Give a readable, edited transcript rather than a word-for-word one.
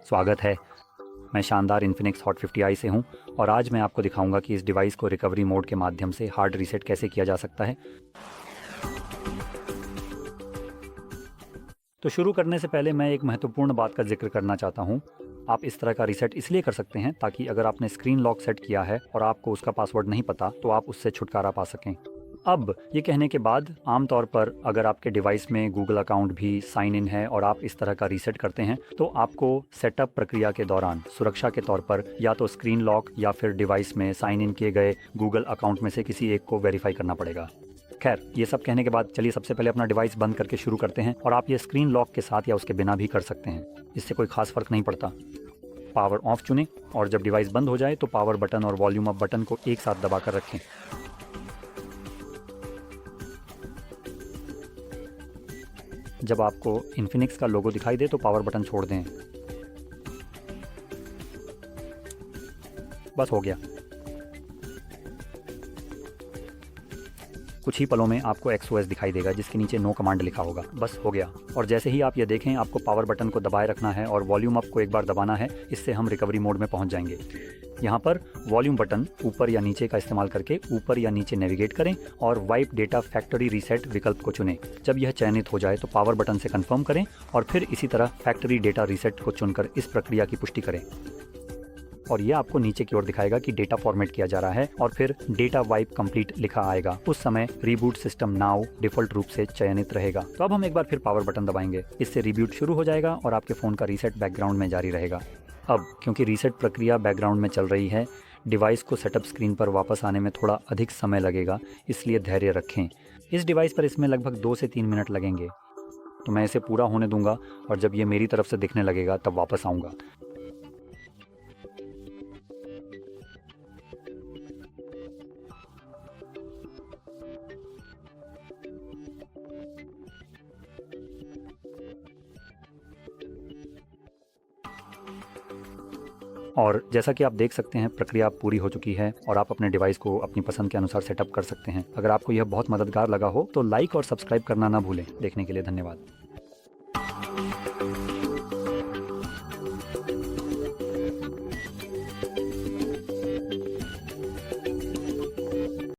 स्वागत है। मैं शानदार इन्फिनिक्स हॉट 50i से हूं और आज मैं आपको दिखाऊंगा कि इस डिवाइस को रिकवरी मोड के माध्यम से हार्ड रीसेट कैसे किया जा सकता है। तो शुरू करने से पहले मैं एक महत्वपूर्ण बात का जिक्र करना चाहता हूं। आप इस तरह का रीसेट इसलिए कर सकते हैं ताकि अगर आपने स्क्रीन लॉक सेट किया है और आपको उसका पासवर्ड नहीं पता तो आप उससे छुटकारा पा सकें। अब ये कहने के बाद आमतौर पर अगर आपके डिवाइस में गूगल अकाउंट भी साइन इन है और आप इस तरह का रीसेट करते हैं तो आपको सेटअप प्रक्रिया के दौरान सुरक्षा के तौर पर या तो स्क्रीन लॉक या फिर डिवाइस में साइन इन किए गए गूगल अकाउंट में से किसी एक को वेरीफाई करना पड़ेगा। खैर, ये सब कहने के बाद चलिए सबसे पहले अपना डिवाइस बंद करके शुरू करते हैं और आप ये स्क्रीन लॉक के साथ या उसके बिना भी कर सकते हैं। इससे कोई खास फर्क नहीं पड़ता। पावर ऑफ चुनें और जब डिवाइस बंद हो जाए तो पावर बटन और वॉल्यूम अप बटन को एक साथ दबाकर रखें। जब आपको इन्फिनिक्स का लोगो दिखाई दे तो पावर बटन छोड़ दें। बस हो गया। कुछ ही पलों में आपको XOS दिखाई देगा जिसके नीचे नो कमांड लिखा होगा। बस हो गया। और जैसे ही आप ये देखें आपको पावर बटन को दबाए रखना है और वॉल्यूम अप को एक बार दबाना है। इससे हम रिकवरी मोड में पहुंच जाएंगे। यहाँ पर वॉल्यूम बटन ऊपर या नीचे का इस्तेमाल करके ऊपर या नीचे नेविगेट करें और वाइप डेटा फैक्ट्री रीसेट विकल्प को चुनें। जब यह चयनित हो जाए तो पावर बटन से कंफर्म करें और फिर इसी तरह फैक्ट्री डेटा रीसेट को चुनकर इस प्रक्रिया की पुष्टि करें। और ये आपको नीचे की ओर दिखाएगा कि डेटा फॉर्मेट किया जा रहा है और फिर डेटा वाइप कंप्लीट लिखा आएगा। उस समय रिबूट सिस्टम नाउ डिफॉल्ट रूप से चयनित रहेगा। तो अब हम एक बार फिर पावर बटन दबाएंगे। इससे रिबूट शुरू हो जाएगा और आपके फ़ोन का रीसेट बैकग्राउंड में जारी रहेगा। अब क्योंकि रीसेट प्रक्रिया बैकग्राउंड में चल रही है, डिवाइस को सेटअप स्क्रीन पर वापस आने में थोड़ा अधिक समय लगेगा, इसलिए धैर्य रखें। इस डिवाइस पर इसमें लगभग 2 से 3 मिनट लगेंगे। तो मैं इसे पूरा होने दूंगा और जब ये मेरी तरफ से दिखने लगेगा तब वापस आऊँगा। और जैसा कि आप देख सकते हैं प्रक्रिया पूरी हो चुकी है और आप अपने डिवाइस को अपनी पसंद के अनुसार सेटअप कर सकते हैं। अगर आपको यह बहुत मददगार लगा हो तो लाइक और सब्सक्राइब करना ना भूलें। देखने के लिए धन्यवाद।